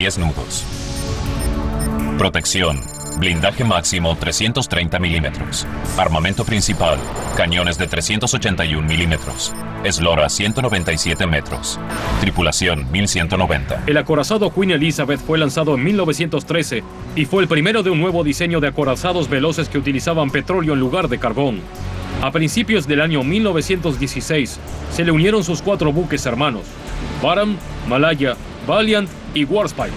10 nudos. Protección. Blindaje máximo 330 milímetros. Armamento principal. Cañones de 381 milímetros. Eslora 197 metros. Tripulación 1190. El acorazado Queen Elizabeth fue lanzado en 1913 y fue el primero de un nuevo diseño de acorazados veloces que utilizaban petróleo en lugar de carbón. A principios del año 1916 se le unieron sus 4 buques hermanos: Barham, Malaya, Valiant y Warspite.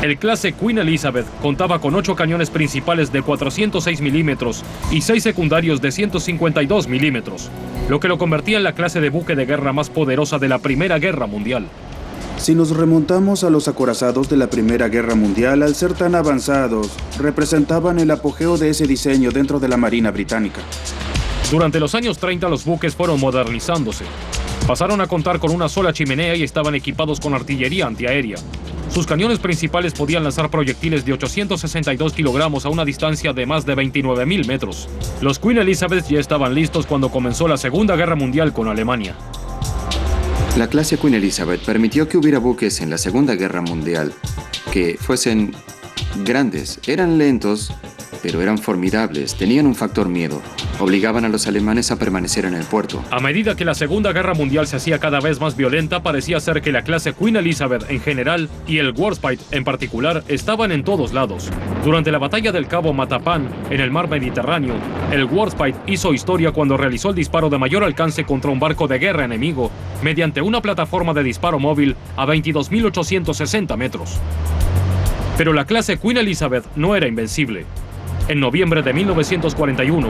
El clase Queen Elizabeth contaba con 8 cañones principales de 406 milímetros y 6 secundarios de 152 milímetros, lo que lo convertía en la clase de buque de guerra más poderosa de la Primera Guerra Mundial. Si nos remontamos a los acorazados de la Primera Guerra Mundial, al ser tan avanzados, representaban el apogeo de ese diseño dentro de la Marina Británica. Durante los años 30 los buques fueron modernizándose. Pasaron a contar con una sola chimenea y estaban equipados con artillería antiaérea. Sus cañones principales podían lanzar proyectiles de 862 kilogramos a una distancia de más de 29.000 metros. Los Queen Elizabeth ya estaban listos cuando comenzó la Segunda Guerra Mundial con Alemania. La clase Queen Elizabeth permitió que hubiera buques en la Segunda Guerra Mundial que fuesen grandes, eran lentos, pero eran formidables, tenían un factor miedo, obligaban a los alemanes a permanecer en el puerto. A medida que la Segunda Guerra Mundial se hacía cada vez más violenta, parecía ser que la clase Queen Elizabeth en general y el Warspite en particular estaban en todos lados. Durante la batalla del Cabo Matapán, en el mar Mediterráneo, el Warspite hizo historia cuando realizó el disparo de mayor alcance contra un barco de guerra enemigo mediante una plataforma de disparo móvil a 22.860 metros. Pero la clase Queen Elizabeth no era invencible. En noviembre de 1941,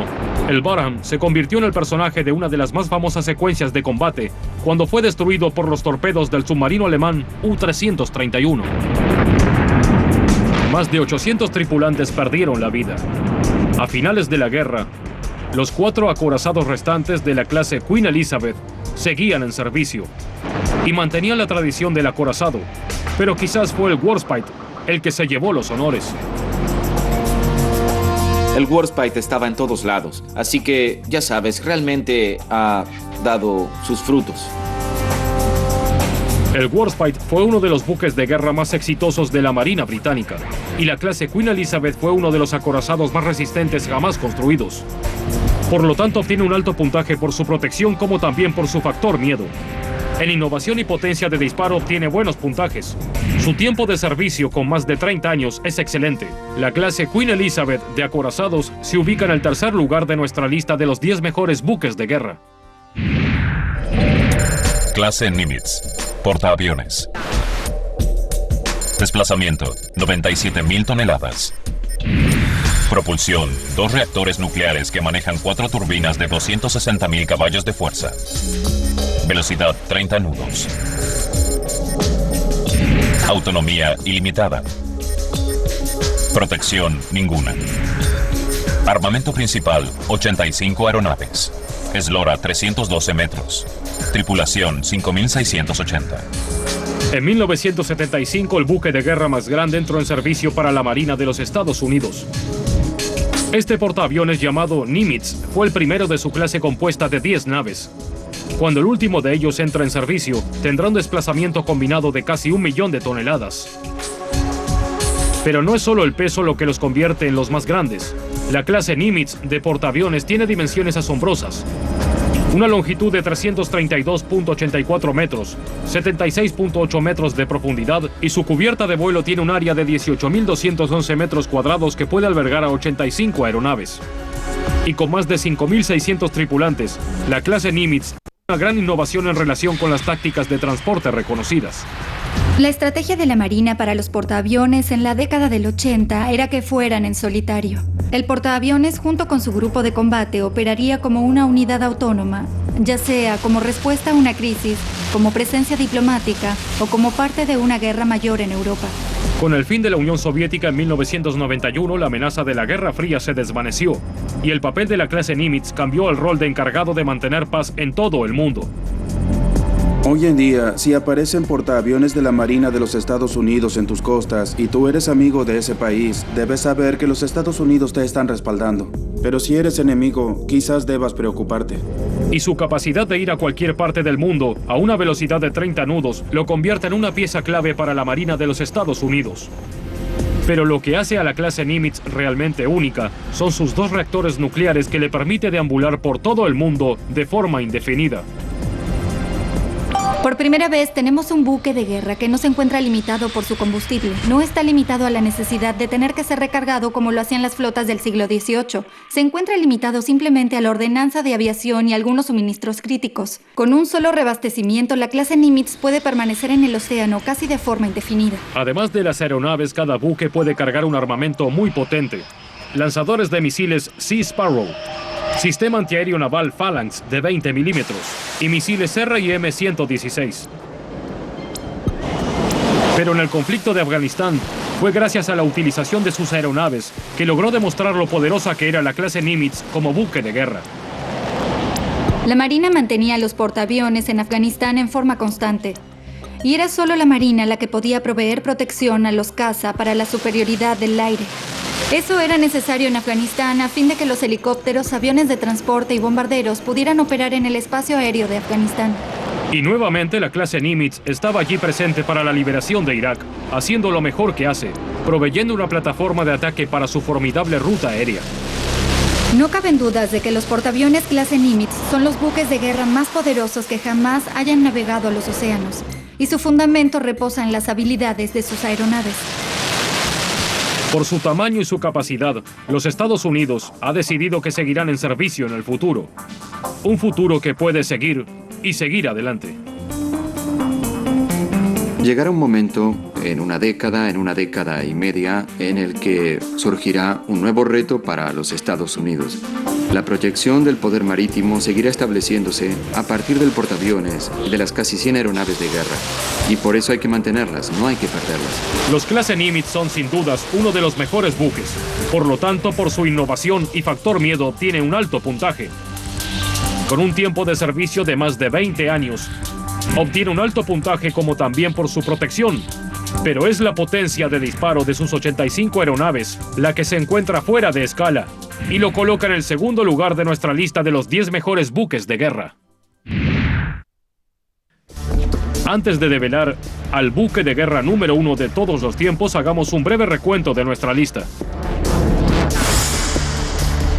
el Barham se convirtió en el personaje de una de las más famosas secuencias de combate cuando fue destruido por los torpedos del submarino alemán U-331. Más de 800 tripulantes perdieron la vida. A finales de la guerra, los 4 acorazados restantes de la clase Queen Elizabeth seguían en servicio y mantenían la tradición del acorazado, pero quizás fue el Warspite el que se llevó los honores. El Warspite estaba en todos lados, así que, ya sabes, realmente ha dado sus frutos. El Warspite fue uno de los buques de guerra más exitosos de la Marina Británica, y la clase Queen Elizabeth fue uno de los acorazados más resistentes jamás construidos. Por lo tanto, obtiene un alto puntaje por su protección como también por su factor miedo. En innovación y potencia de disparo obtiene buenos puntajes. Su tiempo de servicio con más de 30 años es excelente. La clase Queen Elizabeth de acorazados se ubica en el tercer lugar de nuestra lista de los 10 mejores buques de guerra. Clase Nimitz. Portaaviones. Desplazamiento 97.000 toneladas. Propulsión: 2 reactores nucleares que manejan 4 turbinas de 260.000 caballos de fuerza. Velocidad 30 nudos. Autonomía ilimitada. Protección ninguna. Armamento principal: 85 aeronaves. Eslora 312 metros. Tripulación 5.680. En 1975, el buque de guerra más grande entró en servicio para la Marina de los Estados Unidos. Este portaaviones llamado Nimitz fue el primero de su clase compuesta de 10 naves. Cuando el último de ellos entra en servicio, tendrá un desplazamiento combinado de casi 1 millón de toneladas. Pero no es solo el peso lo que los convierte en los más grandes. La clase Nimitz de portaaviones tiene dimensiones asombrosas. Una longitud de 332.84 metros, 76.8 metros de profundidad y su cubierta de vuelo tiene un área de 18.211 metros cuadrados que puede albergar a 85 aeronaves. Y con más de 5.600 tripulantes, la clase Nimitz tiene una gran innovación en relación con las tácticas de transporte reconocidas. La estrategia de la Marina para los portaaviones en la década del 80 era que fueran en solitario. El portaaviones, junto con su grupo de combate, operaría como una unidad autónoma, ya sea como respuesta a una crisis, como presencia diplomática o como parte de una guerra mayor en Europa. Con el fin de la Unión Soviética en 1991, la amenaza de la Guerra Fría se desvaneció y el papel de la clase Nimitz cambió al rol de encargado de mantener paz en todo el mundo. Hoy en día, si aparecen portaaviones de la Marina de los Estados Unidos en tus costas y tú eres amigo de ese país, debes saber que los Estados Unidos te están respaldando. Pero si eres enemigo, quizás debas preocuparte. Y su capacidad de ir a cualquier parte del mundo a una velocidad de 30 nudos lo convierte en una pieza clave para la Marina de los Estados Unidos. Pero lo que hace a la clase Nimitz realmente única son sus 2 reactores nucleares que le permite deambular por todo el mundo de forma indefinida. Por primera vez tenemos un buque de guerra que no se encuentra limitado por su combustible. No está limitado a la necesidad de tener que ser recargado como lo hacían las flotas del siglo XVIII. Se encuentra limitado simplemente a la ordenanza de aviación y algunos suministros críticos. Con un solo reabastecimiento, la clase Nimitz puede permanecer en el océano casi de forma indefinida. Además de las aeronaves, cada buque puede cargar un armamento muy potente. Lanzadores de misiles Sea Sparrow, sistema antiaéreo naval Phalanx de 20 milímetros y misiles RIM-116. Pero en el conflicto de Afganistán fue gracias a la utilización de sus aeronaves que logró demostrar lo poderosa que era la clase Nimitz como buque de guerra. La Marina mantenía los portaaviones en Afganistán en forma constante. Y era solo la Marina la que podía proveer protección a los caza para la superioridad del aire. Eso era necesario en Afganistán a fin de que los helicópteros, aviones de transporte y bombarderos pudieran operar en el espacio aéreo de Afganistán. Y nuevamente la clase Nimitz estaba allí presente para la liberación de Irak, haciendo lo mejor que hace, proveyendo una plataforma de ataque para su formidable ruta aérea. No caben dudas de que los portaaviones clase Nimitz son los buques de guerra más poderosos que jamás hayan navegado a los océanos, y su fundamento reposa en las habilidades de sus aeronaves. Por su tamaño y su capacidad, los Estados Unidos ha decidido que seguirán en servicio en el futuro. Un futuro que puede seguir y seguir adelante. Llegará un momento, en una década y media, en el que surgirá un nuevo reto para los Estados Unidos. La proyección del poder marítimo seguirá estableciéndose a partir del portaaviones y de las casi 100 aeronaves de guerra. Y por eso hay que mantenerlas, no hay que perderlas. Los clase Nimitz son sin dudas uno de los mejores buques. Por lo tanto, por su innovación y factor miedo, tiene un alto puntaje. Con un tiempo de servicio de más de 20 años, obtiene un alto puntaje como también por su protección. Pero es la potencia de disparo de sus 85 aeronaves la que se encuentra fuera de escala y lo coloca en el segundo lugar de nuestra lista de los 10 mejores buques de guerra. Antes de develar al buque de guerra número 1 de todos los tiempos, hagamos un breve recuento de nuestra lista.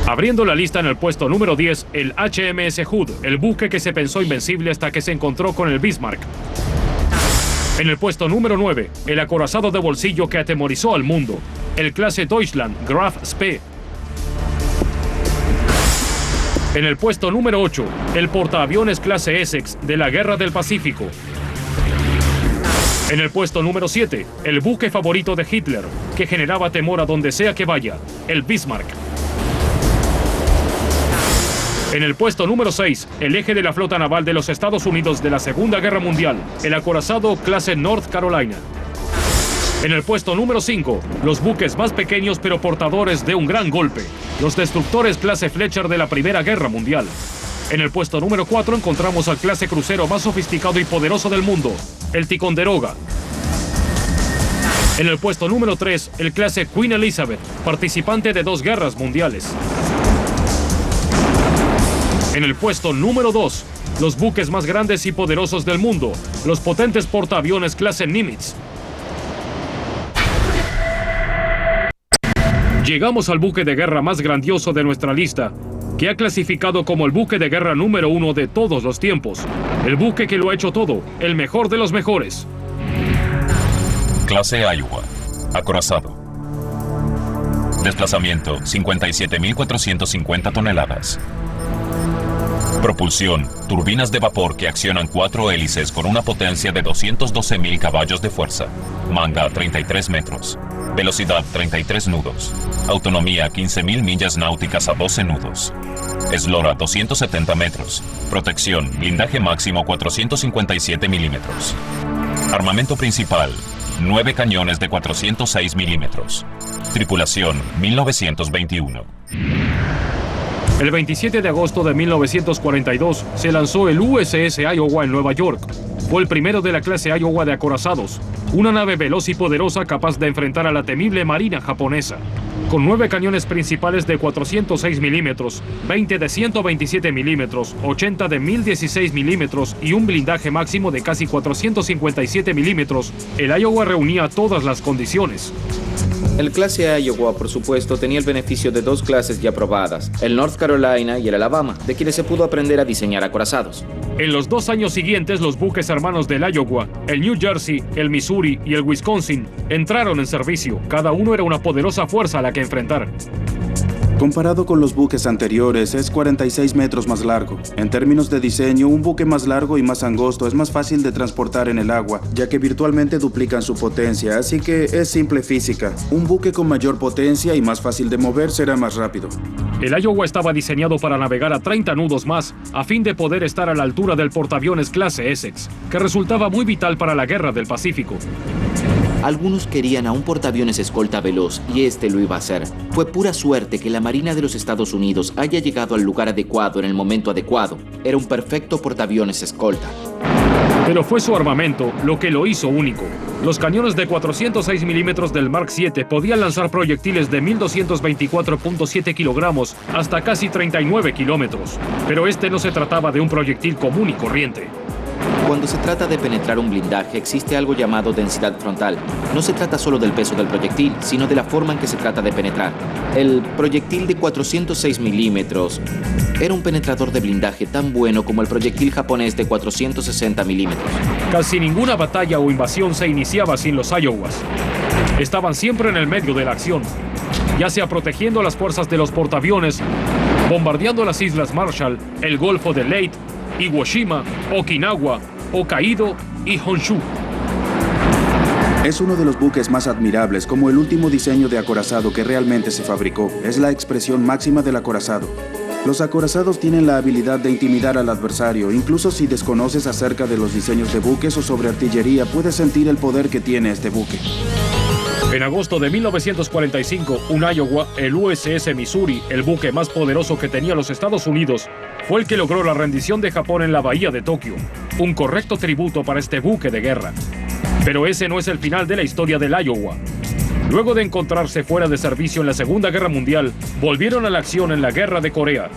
Abriendo la lista en el puesto número 10, el HMS Hood, el buque que se pensó invencible hasta que se encontró con el Bismarck. En el puesto número 9, el acorazado de bolsillo que atemorizó al mundo, el clase Deutschland Graf Spee. En el puesto número 8, el portaaviones clase Essex de la Guerra del Pacífico. En el puesto número 7, el buque favorito de Hitler, que generaba temor a donde sea que vaya, el Bismarck. En el puesto número 6, el eje de la flota naval de los Estados Unidos de la Segunda Guerra Mundial, el acorazado clase North Carolina. En el puesto número 5, los buques más pequeños pero portadores de un gran golpe, los destructores clase Fletcher de la Primera Guerra Mundial. En el puesto número 4 encontramos al clase crucero más sofisticado y poderoso del mundo, el Ticonderoga. En el puesto número 3, el clase Queen Elizabeth, participante de 2 guerras mundiales. En el puesto número 2, los buques más grandes y poderosos del mundo, los potentes portaaviones clase Nimitz. Llegamos al buque de guerra más grandioso de nuestra lista, que ha clasificado como el buque de guerra número 1 de todos los tiempos. El buque que lo ha hecho todo, el mejor de los mejores. Clase Iowa, acorazado. Desplazamiento, 57.450 toneladas. Propulsión, turbinas de vapor que accionan 4 hélices con una potencia de 212.000 caballos de fuerza. Manga, 33 metros. Velocidad, 33 nudos. Autonomía, 15.000 millas náuticas a 12 nudos. Eslora, 270 metros. Protección, blindaje máximo 457 milímetros. Armamento principal, 9 cañones de 406 milímetros. Tripulación, 1921. El 27 de agosto de 1942 se lanzó el USS Iowa en Nueva York. fue el primero de la clase Iowa de acorazados, una nave veloz y poderosa capaz de enfrentar a la temible marina japonesa. Con 9 cañones principales de 406 milímetros, 20 de 127 milímetros, 80 de 1016 milímetros y un blindaje máximo de casi 457 milímetros, el Iowa reunía todas las condiciones. El clase Iowa, por supuesto, tenía el beneficio de 2 clases ya probadas, el North Carolina y el Alabama, de quienes se pudo aprender a diseñar acorazados. En los 2 años siguientes, los buques hermanos del Iowa, el New Jersey, el Missouri y el Wisconsin, entraron en servicio. Cada uno era una poderosa fuerza a la que enfrentar. Comparado con los buques anteriores, es 46 metros más largo. En términos de diseño, un buque más largo y más angosto es más fácil de transportar en el agua, ya que virtualmente duplican su potencia, así que es simple física. Un buque con mayor potencia y más fácil de mover será más rápido. El Iowa estaba diseñado para navegar a 30 nudos más, a fin de poder estar a la altura del portaaviones clase Essex, que resultaba muy vital para la guerra del Pacífico. Algunos querían a un portaaviones escolta veloz, y este lo iba a hacer. Fue pura suerte que la Marina de los Estados Unidos haya llegado al lugar adecuado en el momento adecuado. Era un perfecto portaaviones escolta. Pero fue su armamento lo que lo hizo único. Los cañones de 406 milímetros del Mark VII podían lanzar proyectiles de 1224.7 kilogramos hasta casi 39 kilómetros. Pero este no se trataba de un proyectil común y corriente. Cuando se trata de penetrar un blindaje, existe algo llamado densidad frontal. No se trata solo del peso del proyectil, sino de la forma en que se trata de penetrar. El proyectil de 406 milímetros era un penetrador de blindaje tan bueno como el proyectil japonés de 460 milímetros. Casi ninguna batalla o invasión se iniciaba sin los Iowas. Estaban siempre en el medio de la acción, ya sea protegiendo a las fuerzas de los portaaviones, bombardeando las Islas Marshall, el Golfo de Leyte, Iwo Jima, Okinawa, Hokkaido y Honshu. Es uno de los buques más admirables, como el último diseño de acorazado que realmente se fabricó. Es la expresión máxima del acorazado. Los acorazados tienen la habilidad de intimidar al adversario. Incluso si desconoces acerca de los diseños de buques o sobre artillería, puedes sentir el poder que tiene este buque. En agosto de 1945, un Iowa, el USS Missouri, el buque más poderoso que tenía los Estados Unidos, fue el que logró la rendición de Japón en la bahía de Tokio. Un correcto tributo para este buque de guerra. Pero ese no es el final de la historia del Iowa. Luego de encontrarse fuera de servicio en la Segunda Guerra Mundial, volvieron a la acción en la Guerra de Corea.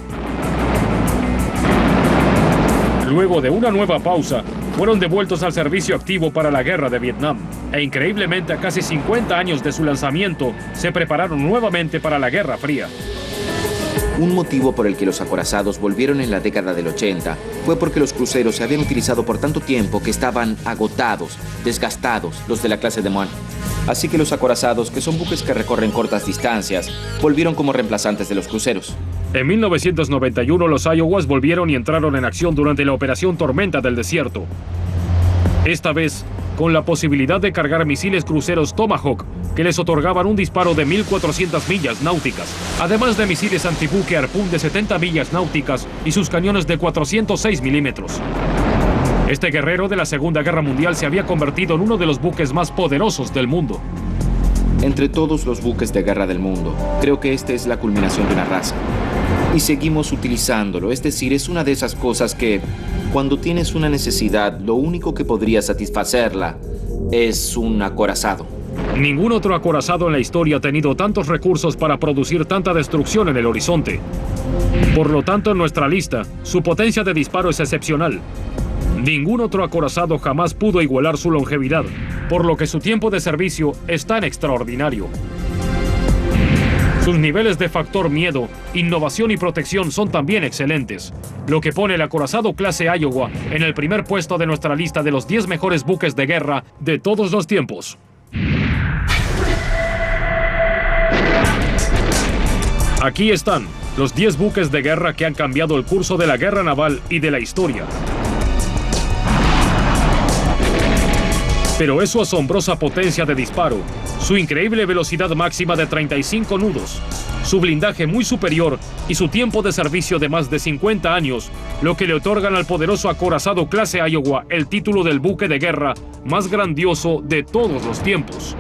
Luego de una nueva pausa, fueron devueltos al servicio activo para la Guerra de Vietnam. E increíblemente, a casi 50 años de su lanzamiento, se prepararon nuevamente para la Guerra Fría. Un motivo por el que los acorazados volvieron en la década del 80 fue porque los cruceros se habían utilizado por tanto tiempo que estaban agotados, desgastados, los de la clase de Mon. Así que los acorazados, que son buques que recorren cortas distancias, volvieron como reemplazantes de los cruceros. En 1991, los Iowas volvieron y entraron en acción durante la Operación Tormenta del Desierto. Esta vez, con la posibilidad de cargar misiles cruceros Tomahawk, que les otorgaban un disparo de 1.400 millas náuticas, además de misiles antibuque Harpoon de 70 millas náuticas y sus cañones de 406 milímetros. Este guerrero de la Segunda Guerra Mundial se había convertido en uno de los buques más poderosos del mundo. Entre todos los buques de guerra del mundo, creo que esta es la culminación de una raza. Y seguimos utilizándolo, es decir, es una de esas cosas que, cuando tienes una necesidad, lo único que podría satisfacerla es un acorazado. Ningún otro acorazado en la historia ha tenido tantos recursos para producir tanta destrucción en el horizonte. Por lo tanto, en nuestra lista, su potencia de disparo es excepcional. Ningún otro acorazado jamás pudo igualar su longevidad, por lo que su tiempo de servicio es tan extraordinario. Sus niveles de factor miedo, innovación y protección son también excelentes, lo que pone el acorazado clase Iowa en el primer puesto de nuestra lista de los 10 mejores buques de guerra de todos los tiempos. Aquí están los 10 buques de guerra que han cambiado el curso de la guerra naval y de la historia. Pero es su asombrosa potencia de disparo, su increíble velocidad máxima de 35 nudos, su blindaje muy superior y su tiempo de servicio de más de 50 años, lo que le otorgan al poderoso acorazado clase Iowa el título del buque de guerra más grandioso de todos los tiempos.